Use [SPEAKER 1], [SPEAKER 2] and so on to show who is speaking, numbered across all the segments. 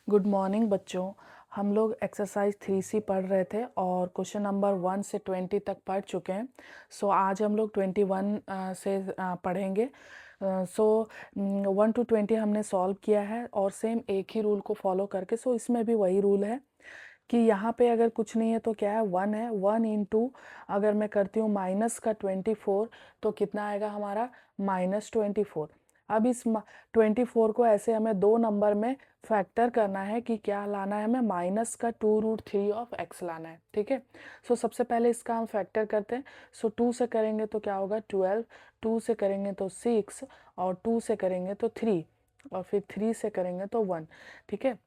[SPEAKER 1] Good morning बच्चों। हम लोग एक्सरसाइज 3C पढ़ रहे थे और क्वेश्चन नंबर 1 से 20 तक पढ़ चुके हैं। आज हम लोग 21 से पढ़ेंगे। 1 to 20 हमने सॉल्व किया है और सेम एक ही रूल को फॉलो करके। इसमें भी वही रूल है कि यहाँ पे अगर कुछ नहीं है तो क्या है, 1 है। 1 इंटू अगर मैं करती हूँ माइनस का 24 तो कितना आएगा हमारा, -24। अब इस 24 को ऐसे हमें दो नंबर में फैक्टर करना है कि क्या लाना है, हमें माइनस का 2√3 ऑफ x लाना है। ठीक है। सबसे पहले इसका हम फैक्टर करते हैं। 2 से करेंगे तो क्या होगा 12, 2 से करेंगे तो 6 और 2 से करेंगे तो 3 और फिर 3 से करेंगे तो 1। ठीक है।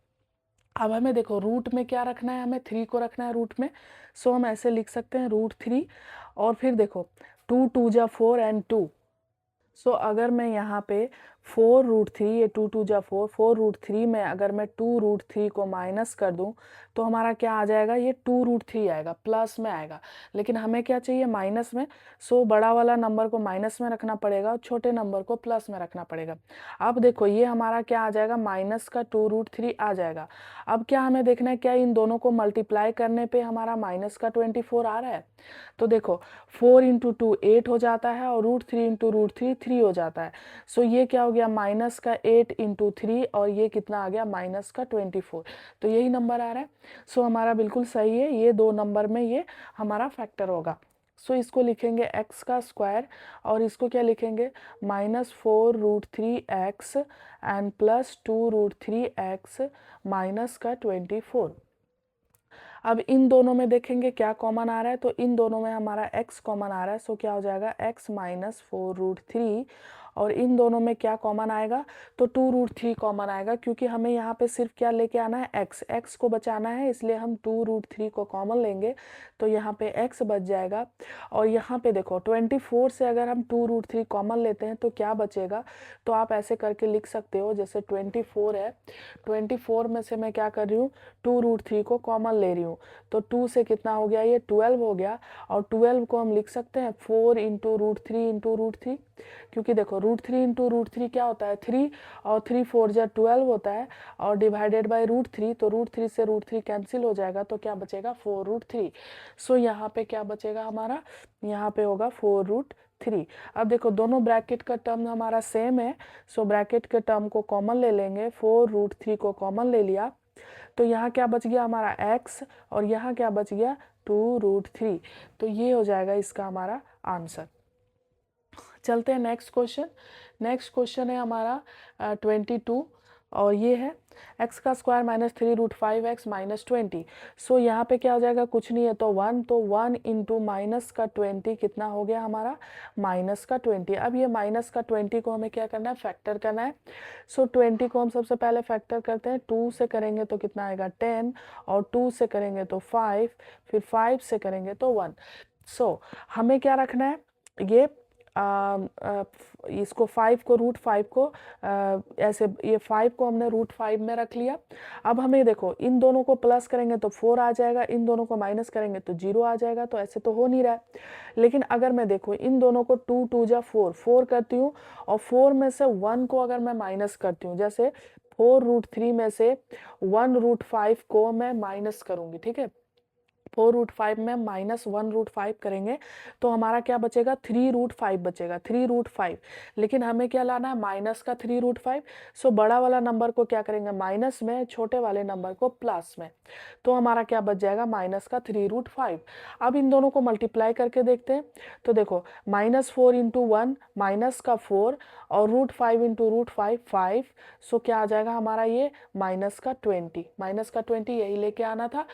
[SPEAKER 1] अब हमें देखो रूट में क्या रखना है, हमें 3 को रखना है रूट में। हम ऐसे लिख सकते हैं √3 और फिर देखो 2 2 जा 4 एंड 2। अगर मैं यहाँ पे 4√3, ये 2 2 जा 4, 4√3 में अगर मैं 2√3 को माइनस कर दूँ तो हमारा क्या आ जाएगा, ये 2√3 आएगा, प्लस में आएगा। लेकिन हमें क्या चाहिए, माइनस में। बड़ा वाला नंबर को माइनस में रखना पड़ेगा और छोटे नंबर को प्लस में रखना पड़ेगा। अब देखो ये हमारा क्या आ जाएगा, माइनस का 2√3 आ जाएगा। अब क्या हमें देखना है, क्या इन दोनों को मल्टीप्लाई करने पे हमारा माइनस का 24 आ रहा है। तो देखो 4 इंटू 2 8 हो जाता है और √3 इंटू √3 3 हो जाता है। ये क्या हो गया, माइनस का 8 इंटू 3 और ये कितना आ गया, माइनस का 24। तो यही नंबर आ रहा है। हमारा बिल्कुल सही है, ये दो नंबर में ये हमारा फैक्टर होगा। इसको लिखेंगे x का स्क्वायर और इसको क्या लिखेंगे, -4√3x एंड +2√3x माइनस का 24। अब इन दोनों में देखेंगे क्या कॉमन आ रहा है, तो इन दोनों में हमारा x कॉमन आ रहा है। क्या हो जाएगा, x -4√3 और इन दोनों में क्या कॉमन आएगा, तो 2√3 कॉमन आएगा, क्योंकि हमें यहाँ पे सिर्फ क्या लेके आना है, x को बचाना है, इसलिए हम 2√3 को कॉमन लेंगे तो यहाँ पे x बच जाएगा। और यहाँ पे देखो 24 से अगर हम 2√3 कॉमन लेते हैं तो क्या बचेगा, तो आप ऐसे करके लिख सकते हो, जैसे 24 है, 24 में से मैं क्या कर रही हूँ, 2√3 को कॉमन ले रही हूँ। तो 2 से कितना हो गया, ये 12 हो गया। और 12 को हम लिख सकते हैं 4 इंटू √3 इंटू √3, क्योंकि देखो √3 इंटू √3 क्या होता है, 3 और 3 4 जा 12 होता है और डिवाइडेड बाई √3, तो √3 से √3 कैंसिल हो जाएगा तो क्या बचेगा, 4√3। यहाँ पे क्या बचेगा हमारा, यहाँ पे होगा 4√3। अब देखो दोनों ब्रैकेट का टर्म हमारा सेम है। ब्रैकेट के टर्म को कॉमन ले लेंगे, 4√3 को कॉमन ले लिया तो यहाँ क्या बच गया हमारा x और यहाँ क्या बच गया 2√3। तो ये हो जाएगा इसका हमारा आंसर। चलते हैं नेक्स्ट क्वेश्चन। नेक्स्ट क्वेश्चन है हमारा 22 और ये है x का स्क्वायर -3√5x -20। यहाँ पे क्या हो जाएगा, कुछ नहीं है तो 1, तो 1 इंटू माइनस का 20 कितना हो गया हमारा, माइनस का 20। अब ये माइनस का 20 को हमें क्या करना है, फैक्टर करना है। 20 को हम सबसे पहले फैक्टर करते हैं, 2 से करेंगे तो कितना आएगा 10 और 2 से करेंगे तो 5, फिर 5 से करेंगे तो 1। हमें क्या रखना है, ये इसको 5 को √5 को ऐसे, ये 5 को हमने √5 में रख लिया। अब हमें देखो इन दोनों को प्लस करेंगे तो 4 आ जाएगा, इन दोनों को माइनस करेंगे तो 0 आ जाएगा। तो ऐसे तो हो नहीं रहा है। लेकिन अगर मैं देखो इन दोनों को 2 2 जा 4 4 करती हूँ और 4 में से 1 को अगर मैं माइनस करती हूँ, जैसे 4√3 में से 1√5 को मैं माइनस करूंगी, ठीक है, 4√5 में -1√5 करेंगे तो हमारा क्या बचेगा, 3√5 बचेगा, 3√5। लेकिन हमें क्या लाना है, माइनस का 3√5। बड़ा वाला नंबर को क्या करेंगे माइनस में, छोटे वाले नंबर को प्लस में। तो हमारा क्या बच जाएगा, माइनस का 3√5। अब इन दोनों को मल्टीप्लाई करके देखते हैं। तो देखो -4 इंटू 1 माइनस का 4 और √5 इंटू √5 5। क्या आ जाएगा हमारा, ये माइनस का 20, माइनस का 20 यही लेके आना था।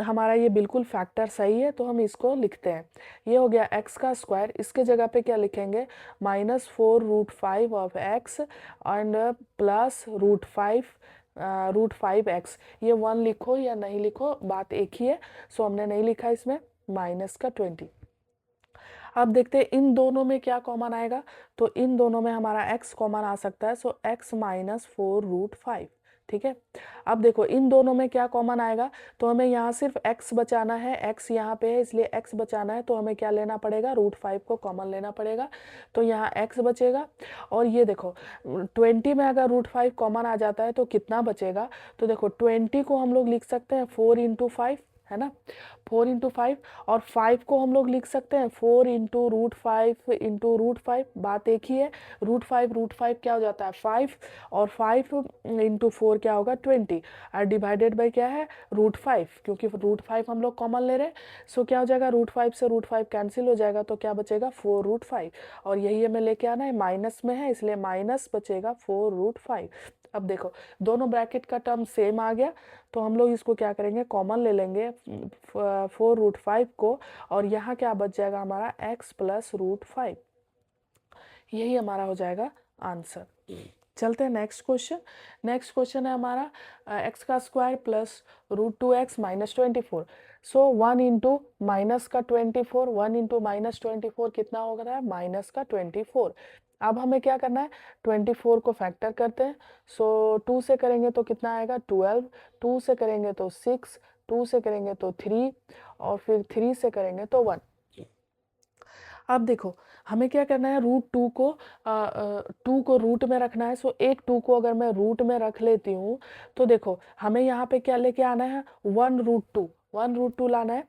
[SPEAKER 1] हमारा ये बिल्कुल फैक्टर सही है, तो हम इसको लिखते हैं। ये हो गया x का स्क्वायर, इसके जगह पे क्या लिखेंगे, -4√5 of x and plus √5x। ये 1 लिखो या नहीं लिखो बात एक ही है। हमने नहीं लिखा इसमें, माइनस का 20। अब देखते हैं इन दोनों में क्या कॉमन आएगा। तो इन दोनों में हमारा x कॉमन आ सकता है। x -4√5, ठीक है। अब देखो इन दोनों में क्या कॉमन आएगा, तो हमें यहाँ सिर्फ x बचाना है, x यहाँ पे है इसलिए x बचाना है, तो हमें क्या लेना पड़ेगा, √5 को कॉमन लेना पड़ेगा, तो यहाँ x बचेगा। और ये देखो 20 में अगर √5 कॉमन आ जाता है तो कितना बचेगा, तो देखो 20 को हम लोग लिख सकते हैं 4 × 5, है ना, 4 × 5, और 5 को हम लोग लिख सकते हैं 4 × √5 बात एक ही है। √5 क्या हो जाता है 5, और 5 × 4 क्या होगा 20, और डिवाइडेड बाई क्या है √5, क्योंकि √5 हम लोग कॉमन ले रहे हैं। सो क्या हो जाएगा, √5 से √5 कैंसिल हो जाएगा, तो क्या बचेगा 4 √5, और यही हमें लेके आना है, माइनस में है इसलिए माइनस बचेगा 4 √5। अब देखो दोनों ब्रैकेट का टर्म सेम आ गया, तो हम लोग इसको क्या करेंगे, कॉमन ले लेंगे 4 √5 को, और यहाँ क्या बच जाएगा हमारा x + √5, यही हमारा हो जाएगा आंसर। चलते हैं नेक्स्ट क्वेश्चन। नेक्स्ट क्वेश्चन है हमारा x² + √2x - 24। सो 1 × -24, 1 × -24 कितना होगा, -24। अब हमें क्या करना है, 24 को फैक्टर करते हैं। सो 2 से करेंगे तो कितना आएगा 12, 2 से करेंगे तो 6, 2 से करेंगे तो 3, और फिर 3 से करेंगे तो 1। अब देखो हमें क्या करना है, √2 को 2 को रूट में रखना है। सो एक 2 को अगर मैं रूट में रख लेती हूँ, तो देखो हमें यहाँ पे क्या लेके आना है, 1 √2 लाना है।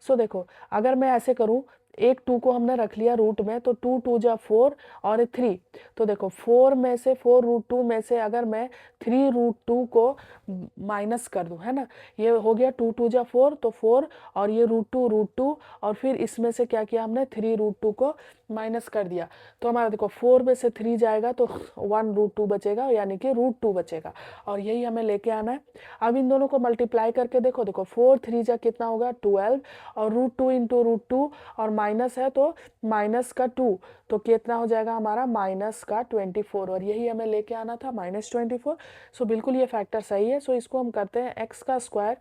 [SPEAKER 1] सो देखो अगर मैं ऐसे करूँ, एक 2 को हमने रख लिया रूट में, तो 2 2 जा 4 और 3, तो देखो 4 में से 4 √2 में से अगर मैं 3 √2 को माइनस कर दूं, है ना, ये हो गया 2 2 जा 4, तो 4, और ये √2, और फिर इसमें से क्या किया हमने, 3 √2 को माइनस कर दिया, तो हमारा देखो 4 में से 3 जाएगा तो 1 √2 बचेगा, यानी कि √2 बचेगा, और यही हमें लेके आना है। अब इन दोनों को मल्टीप्लाई करके देखो, 4 3 जा कितना होगा 12, और √2 × √2, और माइनस है तो माइनस का 2, तो कितना हो जाएगा हमारा -24, और यही हमें लेके आना था -24। सो बिल्कुल ये फैक्टर सही है। सो इसको हम करते हैं x²,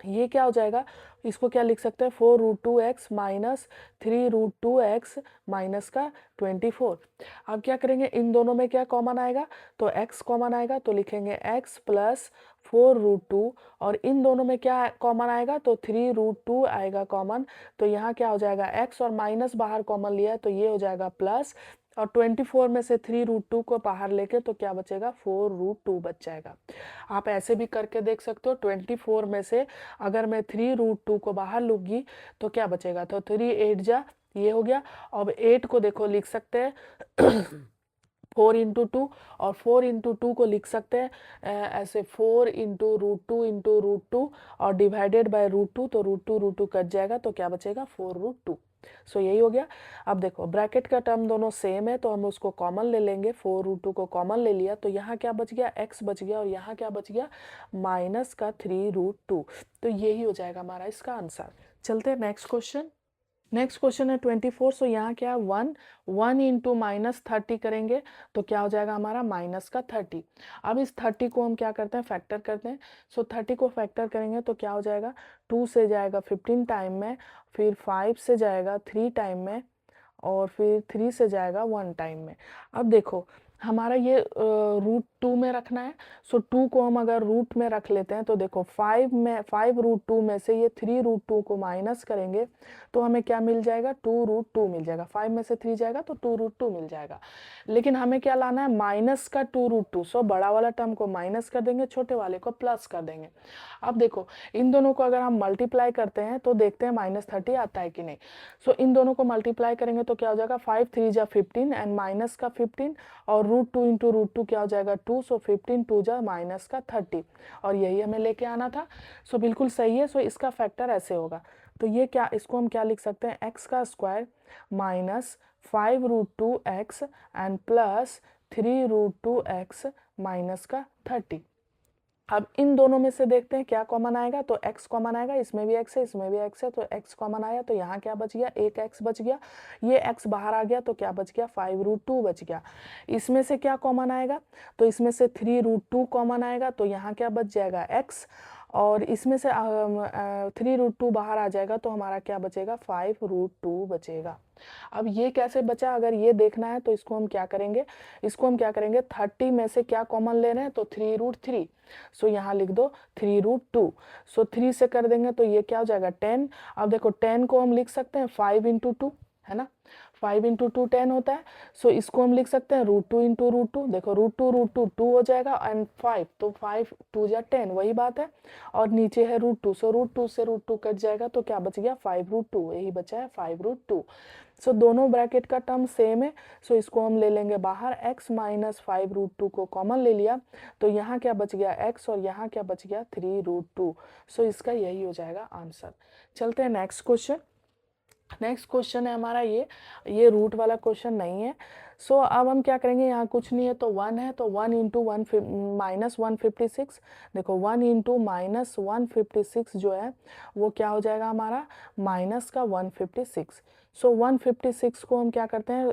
[SPEAKER 1] ये क्या हो जाएगा, इसको क्या लिख सकते हैं 4 √2x - 3 √2x -24। अब क्या करेंगे, इन दोनों में क्या कॉमन आएगा, तो x कॉमन आएगा, तो लिखेंगे x + 4 √2, और इन दोनों में क्या कॉमन आएगा, तो 3 √2 आएगा कॉमन, तो यहाँ क्या हो जाएगा x, और माइनस बाहर कॉमन लिया है तो ये हो जाएगा प्लस, और 24 में से 3 √2 को बाहर लेके तो क्या बचेगा 4 √2 बच जाएगा। आप ऐसे भी करके देख सकते हो, 24 में से अगर मैं 3 √2 को बाहर लूँगी तो क्या बचेगा, तो 3 8 जा ये हो गया। अब 8 को देखो लिख सकते हैं 4 × 2, और 4 × 2 को लिख सकते हैं ऐसे 4 × √2 और डिवाइडेड बाय √2, तो √2 कट जाएगा, तो क्या बचेगा 4 √2। सो यही हो गया। अब देखो ब्रैकेट का टर्म दोनों सेम है, तो हम उसको कॉमन ले लेंगे, 4 √2 को कॉमन ले लिया, तो यहाँ क्या बच गया x बच गया, और यहाँ क्या बच गया -3 √2, तो यही हो जाएगा हमारा इसका आंसर। चलते हैं नेक्स्ट क्वेश्चन। नेक्स्ट क्वेश्चन है 24। सो यहाँ क्या है 1 × -30 करेंगे तो क्या हो जाएगा हमारा -30। अब इस 30 को हम क्या करते हैं, फैक्टर करते हैं। सो 30 को फैक्टर करेंगे तो क्या हो जाएगा, 2 से जाएगा 15 टाइम में, फिर 5 से जाएगा 3 टाइम में, और फिर 3 से जाएगा 1 टाइम में। अब देखो हमारा ये √2 में रखना है। सो 2 को हम अगर रूट में रख लेते हैं, तो देखो 5 √2 में से ये 3 √2 को माइनस करेंगे तो हमें क्या मिल जाएगा 2 √2 मिल जाएगा। 5 में से 3 जाएगा तो 2 √2 मिल जाएगा। लेकिन हमें क्या लाना है, माइनस का 2 √2। सो बड़ा वाला टर्म को माइनस कर देंगे, छोटे वाले को प्लस कर देंगे। अब देखो इन दोनों को अगर हम मल्टीप्लाई करते हैं तो देखते हैं -30 आता है कि नहीं। सो इन दोनों को मल्टीप्लाई करेंगे तो क्या हो जाएगा 5 3 जा 15 एंड माइनस का 15, और √2 × √2 क्या हो जाएगा 2, सो 15 2 जा -30, और यही हमें लेके आना था। सो बिल्कुल सही है। सो इसका फैक्टर ऐसे होगा, तो ये क्या, इसको हम क्या लिख सकते हैं, x² - 5 √2x and plus 3 √2x -30। अब इन दोनों में से देखते हैं क्या कॉमन आएगा, तो x कॉमन आएगा, इसमें भी x है इसमें भी x है, तो x कॉमन आया, तो यहाँ क्या बच गया, एक x बच गया, ये x बाहर आ गया तो क्या बच गया 5 √2 बच गया। इसमें से क्या कॉमन आएगा, तो इसमें से 3 √2 कॉमन आएगा, तो यहाँ क्या बच जाएगा x, और इसमें से 3√2 बाहर आ जाएगा तो हमारा क्या बचेगा, 5√2 बचेगा। अब ये कैसे बचा, अगर ये देखना है तो इसको हम क्या करेंगे, 30 में से क्या कॉमन ले रहे हैं, तो 3√3, सो यहाँ लिख दो 3√2, सो 3 से कर देंगे तो ये क्या हो जाएगा 10। अब देखो 10 को हम लिख सकते हैं 5 × 2, है ना, 5 × 2 10 होता है। सो इसको हम लिख सकते हैं √2 × √2, देखो √2 2 हो जाएगा एंड 5, तो 5 2 जा 10, वही बात है। और नीचे है √2, सो √2 से √2 कट जाएगा तो क्या बच गया 5√2, यही बचा है 5√2। सो दोनों ब्रैकेट का टर्म सेम है, सो इसको हम ले लेंगे बाहर, x माइनस 5√2 को कॉमन ले लिया तो यहाँ क्या बच गया x और यहाँ क्या बच गया 3√2। सो इसका यही हो जाएगा आंसर। चलते हैं नेक्स्ट क्वेश्चन। नेक्स्ट क्वेश्चन है हमारा ये रूट वाला क्वेश्चन नहीं है। सो अब हम क्या करेंगे, यहाँ कुछ नहीं है तो 1 है, तो 1 × 1 -156, देखो 1 × -156 जो है वो क्या हो जाएगा हमारा माइनस का 156। सो 156 को हम क्या करते हैं,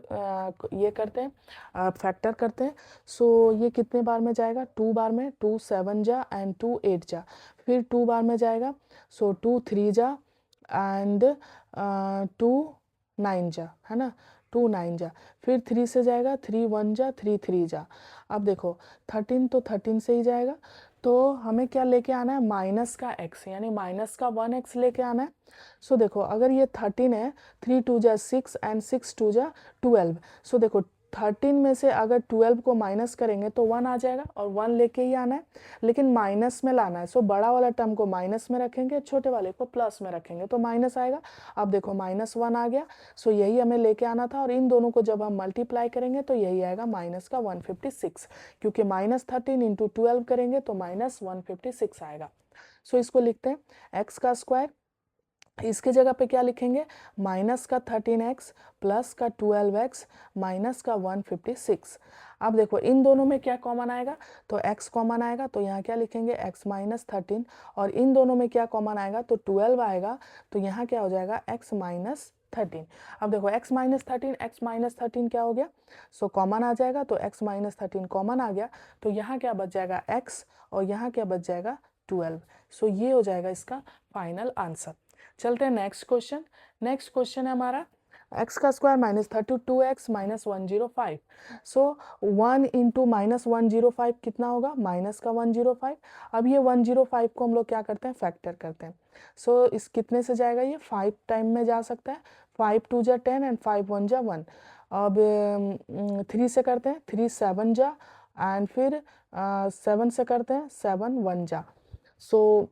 [SPEAKER 1] ये करते हैं फैक्टर करते हैं। सो ये कितने बार में जाएगा, 2 बार में, 2 7 जा एंड 2 8 जा, फिर 2 बार में जाएगा, सो 2 3 जा एंड 2 9 जा, है ना, 2 9 जा, फिर 3 से जाएगा, 3 1 जा, 3 3 जा। अब देखो 13 तो 13 से ही जाएगा, तो हमें क्या लेके आना है माइनस का x, यानी माइनस का 1x लेके आना है। सो देखो अगर ये 13 है, 3 2 जा 6 एंड 6 2 जा 12, सो देखो 13 में से अगर 12 को माइनस करेंगे तो 1 आ जाएगा और 1 लेके ही आना है, लेकिन माइनस में लाना है। सो बड़ा वाला टर्म को माइनस में रखेंगे, छोटे वाले को प्लस में रखेंगे तो माइनस आएगा। अब देखो -1 आ गया, सो यही हमें लेके आना था और इन दोनों को जब हम मल्टीप्लाई करेंगे तो यही आएगा माइनस का 156, क्योंकि -13 × 12 करेंगे तो -156 आएगा। सो इसको लिखते हैं एक्स का स्क्वायर, इसके जगह पे क्या लिखेंगे माइनस का 13x प्लस का 12x माइनस का 156। अब देखो इन दोनों में क्या कॉमन आएगा, तो x कॉमन आएगा तो यहाँ क्या लिखेंगे x माइनस 13, और इन दोनों में क्या कॉमन आएगा तो 12 आएगा, तो यहाँ क्या हो जाएगा x माइनस 13। अब देखो x माइनस 13 क्या हो गया, सो कॉमन आ जाएगा, तो x माइनस 13 कॉमन आ गया, तो यहाँ क्या बच जाएगा x और यहाँ क्या बच जाएगा 12। सो ये हो जाएगा इसका फाइनल आंसर। चलते हैं नेक्स्ट क्वेश्चन। नेक्स्ट क्वेश्चन है हमारा x का स्क्वायर -32x -105। सो 1 × -105 कितना होगा, माइनस का 105। अब ये 105 को हम लोग क्या करते हैं फैक्टर करते हैं। सो इस कितने से जाएगा, ये 5 टाइम में जा सकता है, 5 2 जा 10 एंड 5 1 जा 1। अब 3 से करते हैं, 3 7 जा एंड फिर 7 से करते हैं, 7 1 जा। सो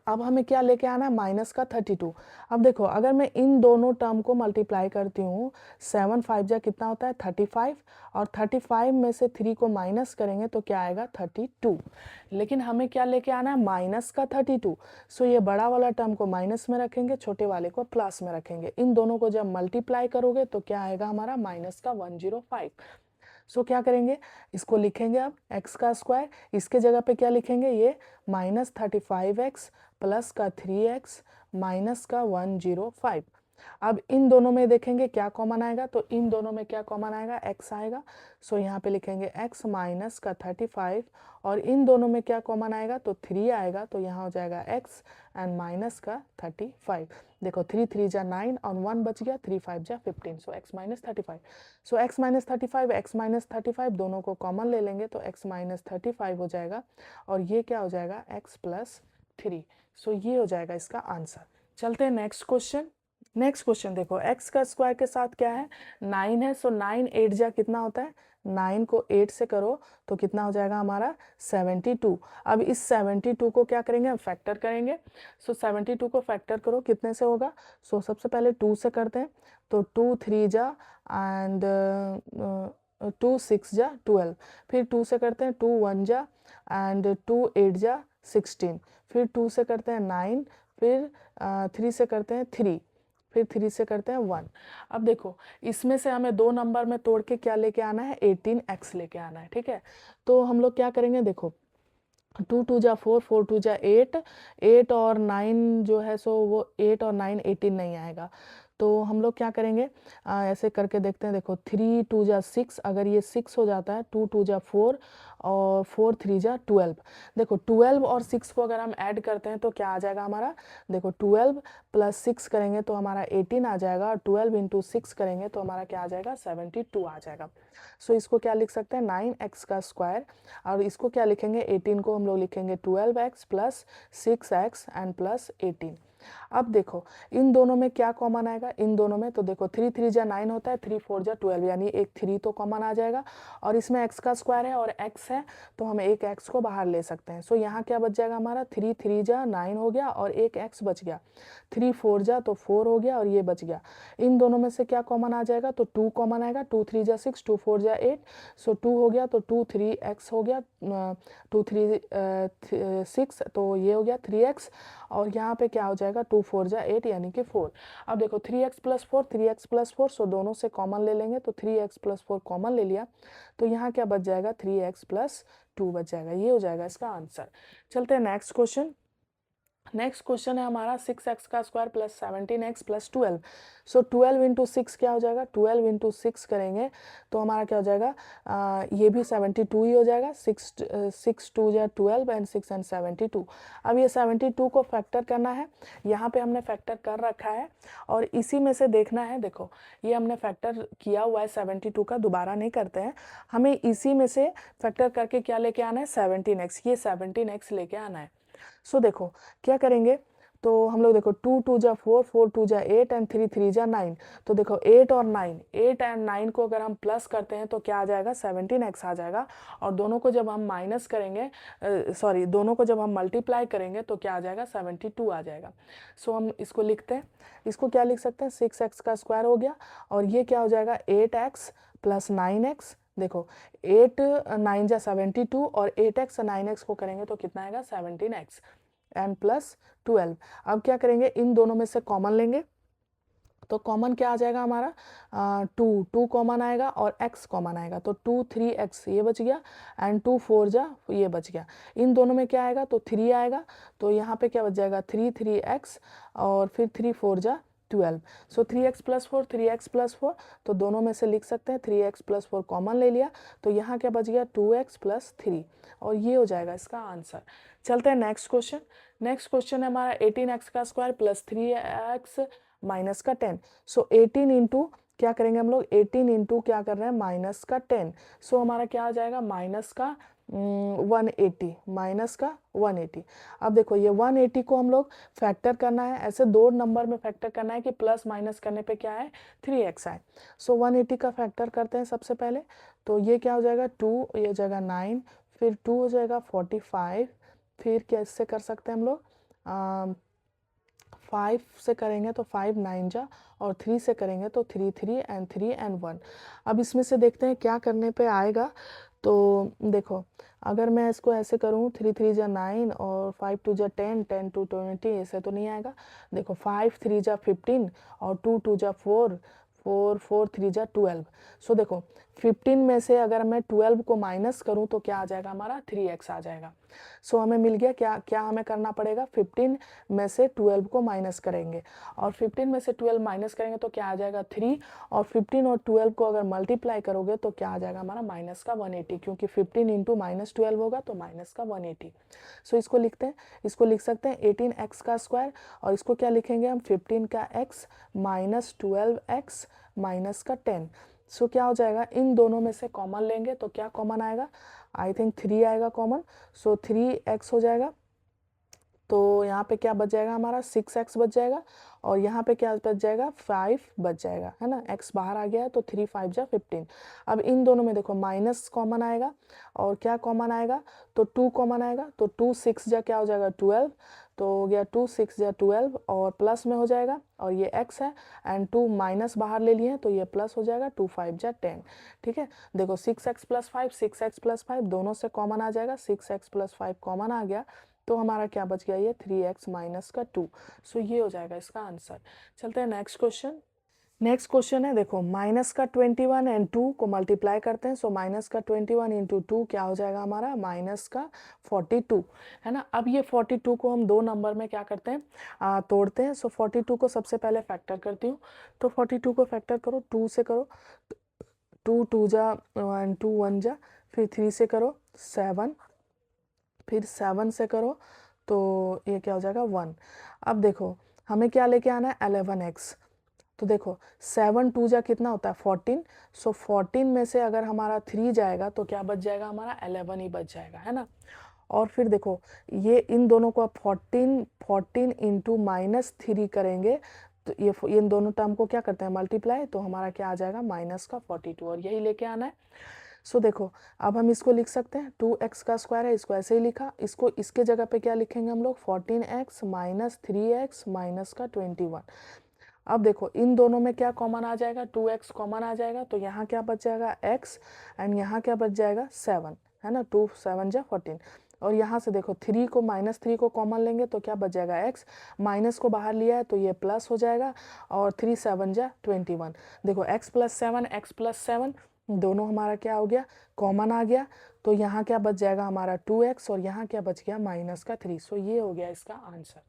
[SPEAKER 1] अब हमें क्या लेके आना है माइनस का 32। अब देखो अगर मैं इन दोनों टर्म को मल्टीप्लाई करती हूँ, 7 5 जा कितना होता है 35, और 35 में से 3 को माइनस करेंगे तो क्या आएगा 32। लेकिन हमें क्या लेके आना है माइनस का 32। सो ये बड़ा वाला टर्म को माइनस में रखेंगे, छोटे वाले को प्लस में रखेंगे। इन दोनों को जब मल्टीप्लाई करोगे तो क्या आएगा हमारा माइनस का 105। सो क्या करेंगे, इसको लिखेंगे अब x का स्क्वायर, इसके जगह पे क्या लिखेंगे, ये -35x प्लस का 3x माइनस का 105। अब इन दोनों में देखेंगे क्या कॉमन आएगा, तो इन दोनों में क्या कॉमन आएगा x आएगा। सो यहाँ पे लिखेंगे x माइनस का 35, और इन दोनों में क्या कॉमन आएगा तो 3 आएगा, तो यहाँ हो जाएगा x एंड माइनस का 35। देखो 3 3 जा 9 और 1 बच गया, 3 5 जा 15, सो x माइनस 35। सो x माइनस 35 x माइनस 35 दोनों को कॉमन ले लेंगे तो x माइनस 35 हो जाएगा, और ये क्या हो जाएगा x प्लस 3। सो ये हो जाएगा इसका आंसर। चलते हैं नेक्स्ट क्वेश्चन। नेक्स्ट क्वेश्चन देखो x का स्क्वायर के साथ क्या है 9 है, सो 9 8 जा कितना होता है, 9 को 8 से करो तो कितना हो जाएगा हमारा 72। अब इस 72 को क्या करेंगे हम फैक्टर करेंगे। सो 72 को फैक्टर करो कितने से होगा, सो सबसे पहले 2 से करते हैं, तो 2 3 जा एंड 2 6 जा 12, फिर 2 से करते हैं 2 1 जा एंड 2 8 जा 16, फिर 2 से करते हैं 9, फिर 3 से करते हैं 3, फिर 3 से करते हैं 1। अब देखो इसमें से हमें 2 नंबर में तोड़ के क्या लेके आना है 18x लेके आना है, ठीक है। तो हम लोग क्या करेंगे, देखो 2 2 जा 4 4 2 जा 8, 8 और 9 जो है सो वो 8 और 9 18 नहीं आएगा, तो हम लोग क्या करेंगे, ऐसे करके देखते हैं। देखो 3 2 जा 6, अगर ये 6 हो जाता है, 2 2 जा 4 और 4 3 जा 12। देखो 12 और 6 को अगर हम ऐड करते हैं तो क्या आ जाएगा हमारा, देखो 12 प्लस 6 करेंगे तो हमारा 18 आ जाएगा, और 12 इंटू 6 करेंगे तो हमारा क्या आ जाएगा, 72 आ जाएगा। सो इसको क्या लिख सकते हैं, 9x का स्क्वायर, और इसको क्या लिखेंगे, 18 को हम लोग लिखेंगे 12x plus 6x and plus 18। अब देखो इन दोनों में क्या कॉमन आएगा, इन दोनों में तो देखो 3 3 जा 9 होता है, 3 4 जा 12, यानी एक 3 तो कॉमन आ जाएगा, और इसमें x का स्क्वायर है और x है तो हम एक x को बाहर ले सकते हैं। सो यहाँ क्या बच जाएगा हमारा, 3 3 जा 9 हो गया और एक x बच गया, 3 4 जा तो 4 हो गया और ये बच गया। इन दोनों में से क्या कॉमन आ जाएगा, तो 2 कॉमन आएगा, 2 3 जा 6, 2 4 जा 8, सो 2 हो गया तो 2 3x हो गया, 2 3 6 तो ये हो गया 3x, और यहाँ पे क्या हो जाएगा, 2 4 जा 8 यानी कि 4। अब देखो 3x प्लस 4, 3x प्लस 4, सो दोनों से कॉमन ले लेंगे, तो 3x प्लस 4 कॉमन ले लिया, तो यहाँ क्या बच जाएगा, 3x प्लस 2 बच जाएगा। ये हो जाएगा इसका आंसर। चलते हैं नेक्स्ट क्वेश्चन। नेक्स्ट क्वेश्चन है हमारा 6x का स्क्वायर प्लस 17x प्लस 12। सो 12 इंटू 6 क्या हो जाएगा, 12 इंटू 6 करेंगे तो हमारा क्या हो जाएगा, ये भी 72 ही हो जाएगा, 6 2 या 12 एंड 6 एंड 72। अब ये 72 को फैक्टर करना है, यहाँ पे हमने फैक्टर कर रखा है और इसी में से देखना है। देखो ये हमने फैक्टर किया हुआ है 72 का, दोबारा नहीं करते हैं, हमें इसी में से फैक्टर करके क्या लेके आना है, 17x, ये 17x लेके आना है। सो देखो क्या करेंगे, तो हम लोग देखो 2 2 जा 4, 4 2 जा 8 एंड 3 3 जा 9, तो देखो 8 और 9, 8 एंड 9 को अगर हम प्लस करते हैं तो क्या आ जाएगा, 17x आ जाएगा, और दोनों को जब हम माइनस करेंगे, सॉरी दोनों को जब हम मल्टीप्लाई करेंगे तो क्या आ जाएगा, 72 आ जाएगा। सो हम इसको लिखते हैं, इसको क्या लिख सकते हैं, 6x का स्क्वायर हो गया, और ये क्या हो जाएगा, 8x प्लस 9x। देखो 8 9 जा 72 और 8x 9x को करेंगे तो कितना आएगा, 17x एंड प्लस 12। अब क्या करेंगे, इन दोनों में से कॉमन लेंगे, तो कॉमन क्या आ जाएगा हमारा, 2 कॉमन आएगा और x कॉमन आएगा, तो 2 3x ये बच गया एंड 2 4 जा ये बच गया। इन दोनों में क्या आएगा, तो 3 आएगा, तो यहाँ पे क्या बच जाएगा, 3 3x और फिर 3 4 जा 12। सो 3x प्लस 4, 3x प्लस 4, तो दोनों में से लिख सकते हैं, 3x प्लस 4 कॉमन ले लिया, तो यहाँ क्या बच गया, 2x प्लस 3, और ये हो जाएगा इसका आंसर। चलते हैं नेक्स्ट क्वेश्चन। नेक्स्ट क्वेश्चन है हमारा 18x का स्क्वायर प्लस 3x माइनस का 10। सो 18 इंटू क्या करेंगे हम लोग, 18 इंटू क्या कर रहे हैं, माइनस का 10। सो हमारा क्या आ जाएगा, माइनस का 180, माइनस का 180। अब देखो ये 180 को हम लोग फैक्टर करना है, ऐसे दो नंबर में फैक्टर करना है कि प्लस माइनस करने पे क्या है, 3x आए। सो 180 का फैक्टर करते हैं सबसे पहले, तो ये क्या हो जाएगा, 2 ये हो जाएगा 9, फिर 2 हो जाएगा 45, फिर कैसे कर सकते हैं हम लोग, 5 से करेंगे तो 5 9 जा, और 3 से करेंगे तो 3 3 एंड 3 एंड 1। अब इसमें से देखते हैं क्या करने पे आएगा। तो देखो अगर मैं इसको ऐसे करूँ, 3 3 जा 9 और 5 2 जा 10, 10 2 20, ऐसे तो नहीं आएगा। देखो 5 3 जा 15 और 2 2 जा 4, 4 4 3 जा 12। सो देखो 15 में से अगर मैं 12 को माइनस करूँ तो क्या आ जाएगा हमारा, 3x आ जाएगा। सो हमें मिल गया, क्या क्या हमें करना पड़ेगा, 15 में से 12 को माइनस करेंगे, और 15 में से 12 माइनस करेंगे तो क्या आ जाएगा 3, और 15 और 12 को अगर मल्टीप्लाई करोगे तो क्या आ जाएगा हमारा, माइनस का 180, क्योंकि 15 इंटू माइनस 12 होगा तो माइनस का 180। सो इसको लिखते हैं, इसको लिख सकते हैं 18x का स्क्वायर, और इसको क्या लिखेंगे हम, 15 का x माइनस 12x माइनस का 10। सो क्या हो जाएगा, इन दोनों में से कॉमन लेंगे तो क्या कॉमन आएगा, आई थिंक 3 आएगा कॉमन, सो 3x हो जाएगा, तो यहाँ पे क्या बच जाएगा हमारा, 6x बच जाएगा, और यहाँ पे क्या बच जाएगा, 5 बच जाएगा, है ना, x बाहर आ गया है तो 3 5 जा 15। अब इन दोनों में देखो माइनस कॉमन आएगा, और क्या कॉमन आएगा, तो 2 कॉमन आएगा, तो 2 6 जा क्या हो जाएगा 12, तो हो गया 2 6 जा 12, और प्लस में हो जाएगा, और ये x है एंड 2 माइनस बाहर ले लिए हैं तो ये प्लस हो जाएगा, 2 5 जा 10। ठीक है, देखो 6x प्लस 5, 6x प्लस 5 दोनों से कॉमन आ जाएगा, 6x प्लस 5 कॉमन आ गया, तो हमारा क्या बच गया, ये 3x माइनस का 2। सो ये हो जाएगा इसका आंसर। चलते हैं नेक्स्ट क्वेश्चन। नेक्स्ट क्वेश्चन है, देखो माइनस का 21 एंड 2 को मल्टीप्लाई करते हैं, सो माइनस का 21 इंटू 2 क्या हो जाएगा हमारा, माइनस का 42, है ना। अब ये 42 को हम दो नंबर में क्या करते हैं, तोड़ते हैं। सो 42 को सबसे पहले फैक्टर करती हूँ, तो 42 को फैक्टर करो, 2 से करो, 2 2 जा 1 2 1 जा, फिर 3 से करो 7, फिर 7 से करो तो ये क्या हो जाएगा 1। अब देखो हमें क्या लेके आना है, 11x। तो देखो 7 2 जा कितना होता है 14, सो 14 में से अगर हमारा 3 जाएगा तो क्या बच जाएगा हमारा, 11 ही बच जाएगा, है ना। और फिर देखो ये इन दोनों को आप 14 इंटू -3 करेंगे तो ये इन दोनों टर्म को क्या करते हैं, मल्टीप्लाई, तो हमारा क्या आ जाएगा, माइनस का 42, और यही लेके आना है। सो देखो अब हम इसको लिख सकते हैं, 2x का स्क्वायर है, इसको ऐसे ही लिखा, इसको इसके जगह पे क्या लिखेंगे हम लोग, 14x माइनस 3x माइनस का 21। अब देखो इन दोनों में क्या कॉमन आ जाएगा, 2x कॉमन आ जाएगा, तो यहाँ क्या बच जाएगा x, एंड यहाँ क्या बच जाएगा 7, है ना, 2 7 जा 14। और यहाँ से देखो 3 को -3 को कॉमन लेंगे तो क्या बच जाएगा x, माइनस को बाहर लिया है तो ये प्लस हो जाएगा, और 3 7 जा 21। देखो x प्लस 7 x प्लस 7 दोनों हमारा क्या हो गया, कॉमन आ गया, तो यहाँ क्या बच जाएगा हमारा 2x, और यहाँ क्या बच गया, -3। सो ये हो गया इसका आंसर।